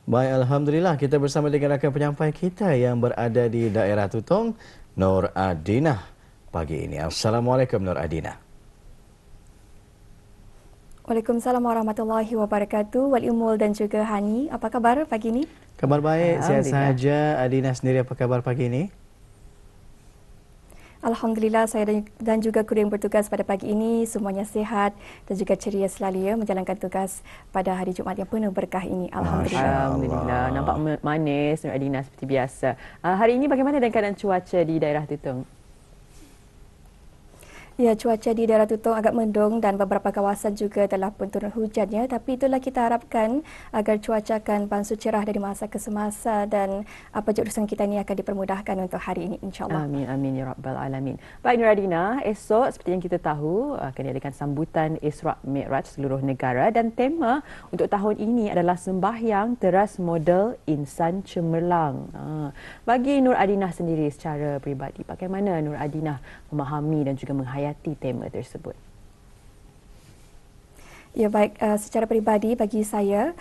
Baik, Alhamdulillah kita bersama dengan rakan penyampai kita yang berada di daerah Tutong, Nur Adinah pagi ini. Assalamualaikum Nur Adinah. Waalaikumsalam warahmatullahi wabarakatuh. Wal Imul dan juga Hani. Apa kabar pagi ini? Kabar baik, sihat Alhamdulillah. sahaja. Adinah sendiri apa kabar pagi ini? Alhamdulillah saya dan juga kru yang bertugas pada pagi ini semuanya sihat dan juga ceria selalu ya menjalankan tugas pada hari Jumaat yang penuh berkah ini. Alhamdulillah. Alhamdulillah. Nampak manis Nur Adinah seperti biasa. Hari ini bagaimana dengan keadaan cuaca di daerah Tutong? Ya, cuaca di daerah Tutong agak mendung dan beberapa kawasan juga telah pun turun hujannya. Tapi itulah kita harapkan agar cuaca akan beransur cerah dari masa ke semasa dan apa jurusan kita ini akan dipermudahkan untuk hari ini insyaAllah. Amin, amin ya Rabbal Alamin. Baik Nur Adinah, esok seperti yang kita tahu akan diadakan sambutan Isra' Mi'raj seluruh negara dan tema untuk tahun ini adalah sembahyang teras model insan cemerlang. Bagi Nur Adinah sendiri secara peribadi, bagaimana Nur Adinah memahami dan juga menghayati tema tersebut? Ya baik, secara peribadi bagi saya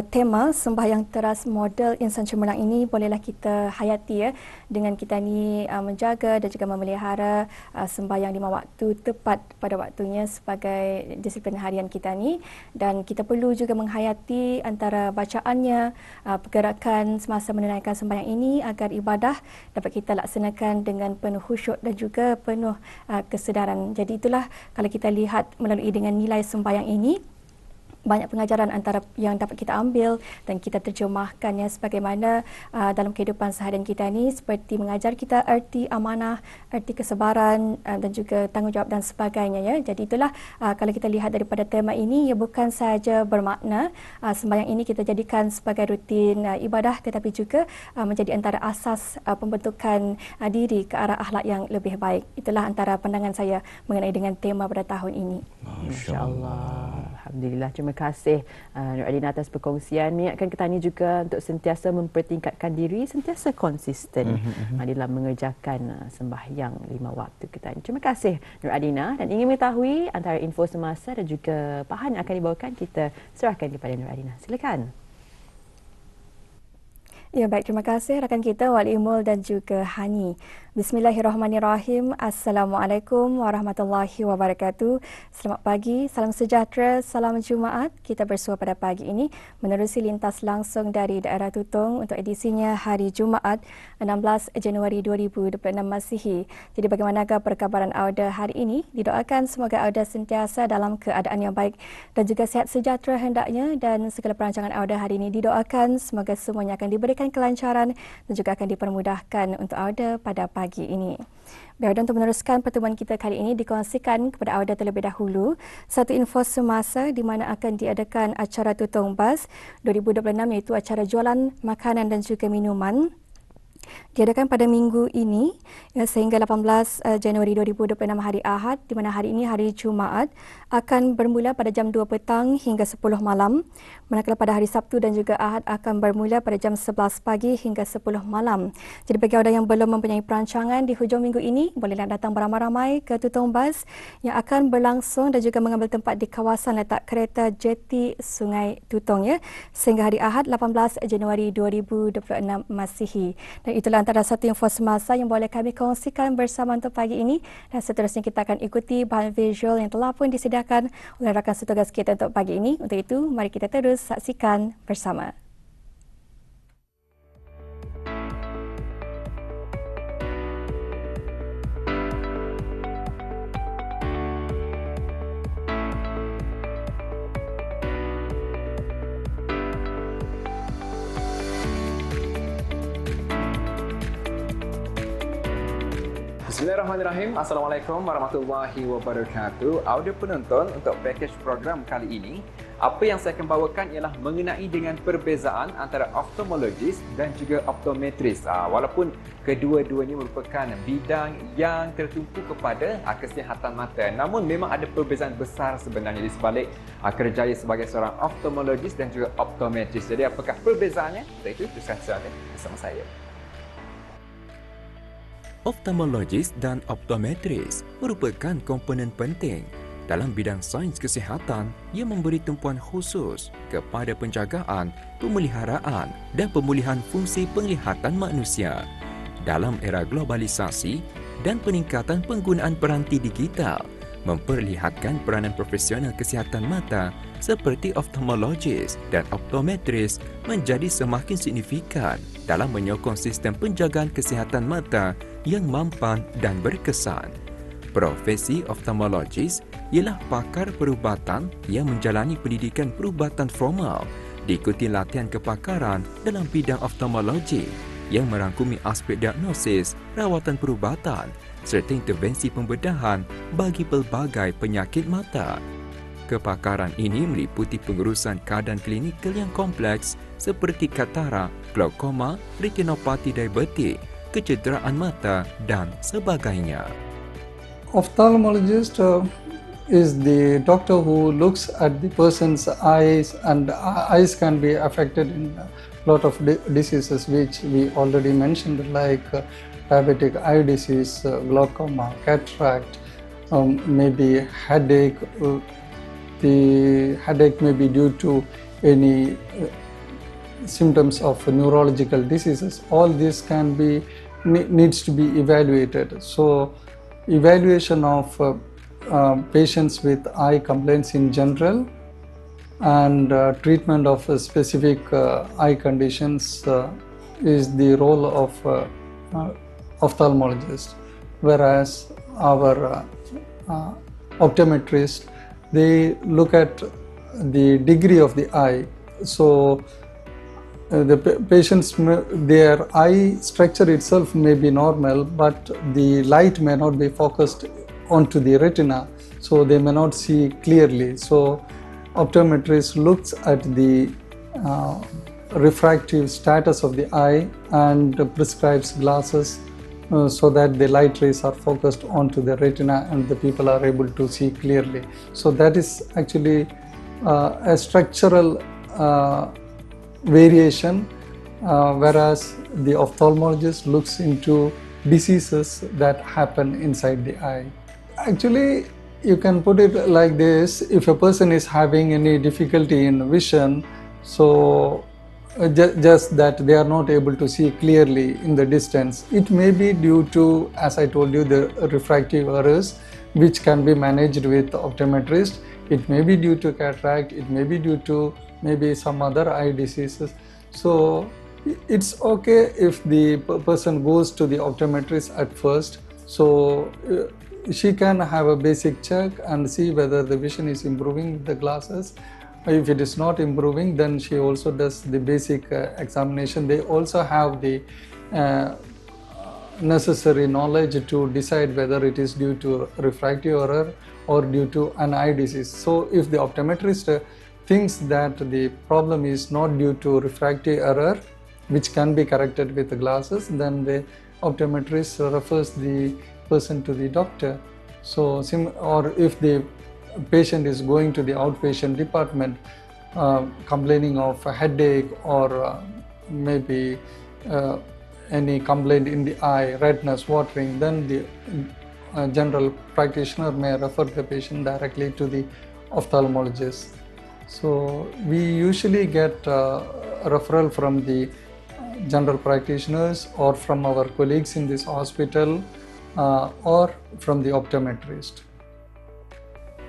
tema sembahyang teras model insan cemerlang ini bolehlah kita hayati ya dengan kita ni menjaga dan juga memelihara sembahyang 5 waktu tepat pada waktunya sebagai disiplin harian kita ni, dan kita perlu juga menghayati antara bacaannya, pergerakan semasa menunaikan sembahyang ini agar ibadah dapat kita laksanakan dengan penuh khusyuk dan juga penuh kesedaran. Jadi itulah kalau kita lihat melalui dengan nilai sembahyang ini, banyak pengajaran antara yang dapat kita ambil dan kita terjemahkannya sebagaimana dalam kehidupan seharian kita ni, seperti mengajar kita erti amanah, erti kesabaran dan juga tanggungjawab dan sebagainya ya. Jadi itulah kalau kita lihat daripada tema ini, ia bukan sahaja bermakna sembahyang ini kita jadikan sebagai rutin ibadah, tetapi juga menjadi antara asas pembentukan diri ke arah akhlak yang lebih baik. Itulah antara pandangan saya mengenai dengan tema pada tahun ini. Masya-Allah. Alhamdulillah. Terima kasih Nur Adinah atas perkongsian. Mengingatkan kita ni juga untuk sentiasa mempertingkatkan diri, sentiasa konsisten dalam mengerjakan sembahyang 5 waktu kita ni. Terima kasih Nur Adinah, dan ingin mengetahui antara info semasa dan juga pahan yang akan dibawakan, kita serahkan kepada Nur Adinah. Silakan. Ya baik, terima kasih rakan kita Wal Imul dan juga Hani. Bismillahirrahmanirrahim. Assalamualaikum warahmatullahi wabarakatuh. Selamat pagi, salam sejahtera, salam Jumaat. Kita bersua pada pagi ini menerusi lintas langsung dari daerah Tutong untuk edisinya hari Jumaat 16 Januari 2026 Masihi. Jadi bagaimanakah perkabaran Auda hari ini? Didoakan semoga Auda sentiasa dalam keadaan yang baik dan juga sihat sejahtera hendaknya, dan segala perancangan Auda hari ini didoakan semoga semuanya akan diberikan kelancaran dan juga akan dipermudahkan untuk Auda pada pagi ini. Baik, untuk meneruskan pertemuan kita kali ini, dikongsikan kepada Auda terlebih dahulu satu info semasa di mana akan diadakan acara Tutong Buzz 2026, iaitu acara jualan makanan dan juga minuman. Diadakan pada minggu ini sehingga 18 Januari 2026 hari Ahad, di mana hari ini hari Jumaat akan bermula pada jam 2 petang hingga 10 malam, manakala pada hari Sabtu dan juga Ahad akan bermula pada jam 11 pagi hingga 10 malam. Jadi bagi anda yang belum mempunyai perancangan di hujung minggu ini, bolehlah datang beramai-ramai ke Tutong Buzz yang akan berlangsung dan juga mengambil tempat di kawasan letak kereta Jeti Sungai Tutong ya, sehingga hari Ahad 18 Januari 2026 Masihi. Dan itulah antara satu info semasa yang boleh kami kongsikan bersama untuk pagi ini, dan seterusnya kita akan ikuti bahan visual yang telah pun disediakan oleh rakan setugas kita untuk pagi ini. Untuk itu, mari kita terus saksikan bersama. Bismillahirrahmanirrahim. Assalamualaikum warahmatullahi wabarakatuh. Audio penonton, untuk package program kali ini, apa yang saya akan bawakan ialah mengenai dengan perbezaan antara ophthalmologist dan juga optometris. Walaupun kedua-duanya merupakan bidang yang tertumpu kepada kesihatan mata, namun memang ada perbezaan besar sebenarnya di sebalik kerjaya sebagai seorang ophthalmologist dan juga optometris. Jadi apakah perbezaannya? Itu teruskan bersama saya. Ophthalmologist dan optometris merupakan komponen penting Dalam bidang sains kesihatan, ia memberi tumpuan khusus kepada penjagaan, pemeliharaan dan pemulihan fungsi penglihatan manusia. Dalam era globalisasi dan peningkatan penggunaan peranti digital, memperlihatkan peranan profesional kesihatan mata seperti ophthalmologis dan optometris menjadi semakin signifikan dalam menyokong sistem penjagaan kesihatan mata yang mampan dan berkesan. Profesi ophthalmologis ialah pakar perubatan yang menjalani pendidikan perubatan formal, diikuti latihan kepakaran dalam bidang ophthalmologi yang merangkumi aspek diagnosis, rawatan perubatan serta intervensi pembedahan bagi pelbagai penyakit mata. Kepakaran ini meliputi pengurusan keadaan klinikal yang kompleks seperti katarak, glaukoma, retinopati diabetik, kecederaan mata dan sebagainya. Ophthalmologist is the doctor who looks at the person's eyes, and eyes can be affected in a lot of diseases which we already mentioned, like diabetic eye disease, glaucoma, cataract, maybe headache. The headache may be due to any symptoms of neurological diseases. All this can be needs to be evaluated. So evaluation of patients with eye complaints in general and treatment of specific eye conditions is the role of ophthalmologist, whereas our optometrist, they look at the degree of the eye. So the patients, their eye structure itself may be normal, but the light may not be focused onto the retina, so they may not see clearly. So optometrist looks at the refractive status of the eye and prescribes glasses so that the light rays are focused onto the retina and the people are able to see clearly. So that is actually a structural variation, whereas the ophthalmologist looks into diseases that happen inside the eye. Actually, you can put it like this: if a person is having any difficulty in vision, so just that they are not able to see clearly in the distance, it may be due to, as I told you, the refractive errors, which can be managed with optometrist. It may be due to cataract, it may be due to maybe some other eye diseases. So it's okay if the person goes to the optometrist at first. So she can have a basic check and see whether the vision is improving with the glasses. If it is not improving, then she also does the basic examination. They also have the necessary knowledge to decide whether it is due to refractive error or due to an eye disease. So if the optometrist thinks that the problem is not due to refractive error, which can be corrected with the glasses, then the optometrist refers the person to the doctor. So, or if the patient is going to the outpatient department complaining of a headache or maybe any complaint in the eye, redness, watering, then the general practitioner may refer the patient directly to the ophthalmologist. So we usually get a referral from the general practitioners or from our colleagues in this hospital or from the optometrist.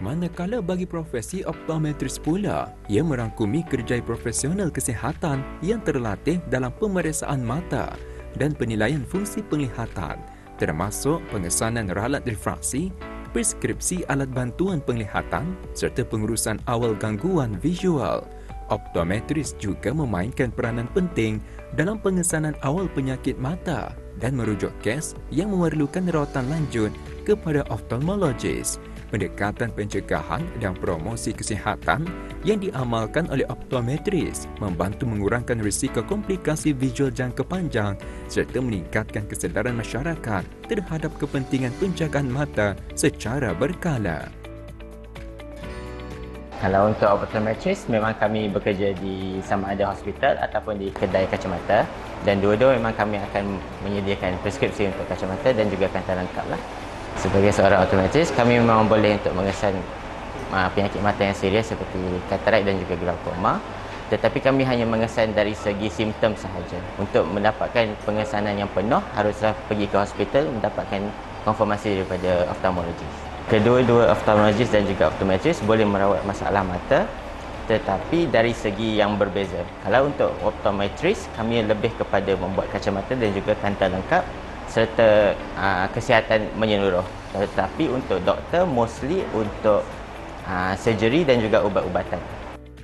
Manakala bagi profesi optometris pula, ia merangkumi kerjaya profesional kesihatan yang terlatih dalam pemeriksaan mata dan penilaian fungsi penglihatan, termasuk pengesanan ralat refraksi, preskripsi alat bantuan penglihatan serta pengurusan awal gangguan visual. Optometris juga memainkan peranan penting dalam pengesanan awal penyakit mata dan merujuk kes yang memerlukan rawatan lanjut kepada ophthalmologis. Pendekatan pencegahan dan promosi kesihatan yang diamalkan oleh optometris membantu mengurangkan risiko komplikasi visual jangka panjang serta meningkatkan kesedaran masyarakat terhadap kepentingan penjagaan mata secara berkala. Kalau untuk optometris, memang kami bekerja di sama ada hospital ataupun di kedai kacamata, dan dua-dua memang kami akan menyediakan preskripsi untuk kacamata dan juga kanta lengkap lah. Sebagai seorang optometris, kami memang boleh untuk mengesan penyakit mata yang serius seperti katarak dan juga glaukoma, tetapi kami hanya mengesan dari segi simptom sahaja. Untuk mendapatkan pengesanan yang penuh, haruslah pergi ke hospital mendapatkan konfirmasi daripada ophthalmologis. Kedua-dua ophthalmologis dan juga optometris boleh merawat masalah mata, tetapi dari segi yang berbeza. Kalau untuk optometris, kami lebih kepada membuat kacamata dan juga kantar lengkap serta kesihatan menyeluruh. Tetapi untuk doktor, mostly untuk surgery dan juga ubat-ubatan.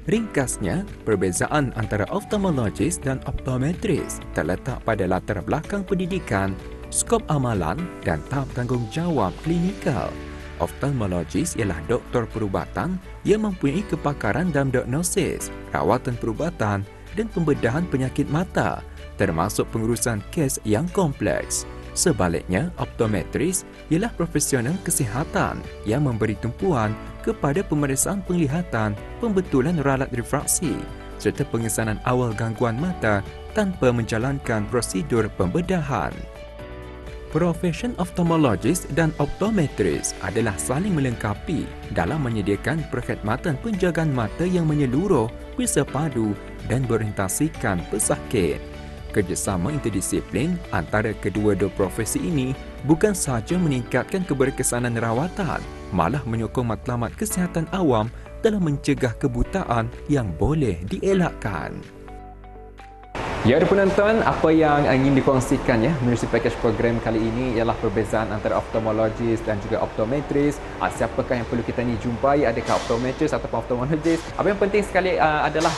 Ringkasnya, perbezaan antara ophthalmologis dan optometris terletak pada latar belakang pendidikan, skop amalan dan tahap tanggungjawab klinikal. Ophthalmologis ialah doktor perubatan yang mempunyai kepakaran dalam diagnosis, rawatan perubatan dan pembedahan penyakit mata, termasuk pengurusan kes yang kompleks. Sebaliknya, optometris ialah profesional kesihatan yang memberi tumpuan kepada pemeriksaan penglihatan, pembetulan ralat refraksi serta pengesanan awal gangguan mata tanpa menjalankan prosedur pembedahan. Profesion ophthalmologis dan optometris adalah saling melengkapi dalam menyediakan perkhidmatan penjagaan mata yang menyeluruh, bersepadu dan berorientasikan pesakit. Kerjasama interdisiplin antara kedua-dua profesi ini bukan sahaja meningkatkan keberkesanan rawatan, malah menyokong matlamat kesihatan awam dalam mencegah kebutaan yang boleh dielakkan. Ya, ada penonton, apa yang ingin dikongsikan ya menerusi package program kali ini ialah perbezaan antara ophthalmologis dan juga optometris. Siapakah yang perlu kita ni jumpai, adakah optometris ataupun ophthalmologis? Apa yang penting sekali adalah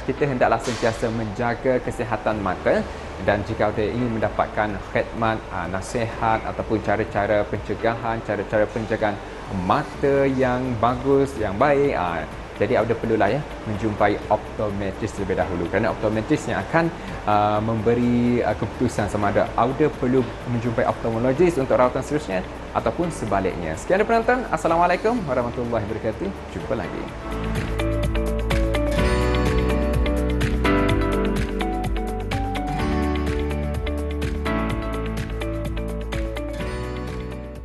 kita hendaklah sentiasa menjaga kesihatan mata, dan jika anda ingin mendapatkan khidmat, nasihat ataupun cara-cara pencegahan, cara-cara penjagaan mata yang bagus, yang baik, jadi anda perlulah ya menjumpai optometris terlebih dahulu, kerana optometris yang akan memberi keputusan sama ada anda perlu menjumpai ophthalmologis untuk rawatan seterusnya ataupun sebaliknya. Sekian penonton, Assalamualaikum warahmatullahi wabarakatuh. Jumpa lagi.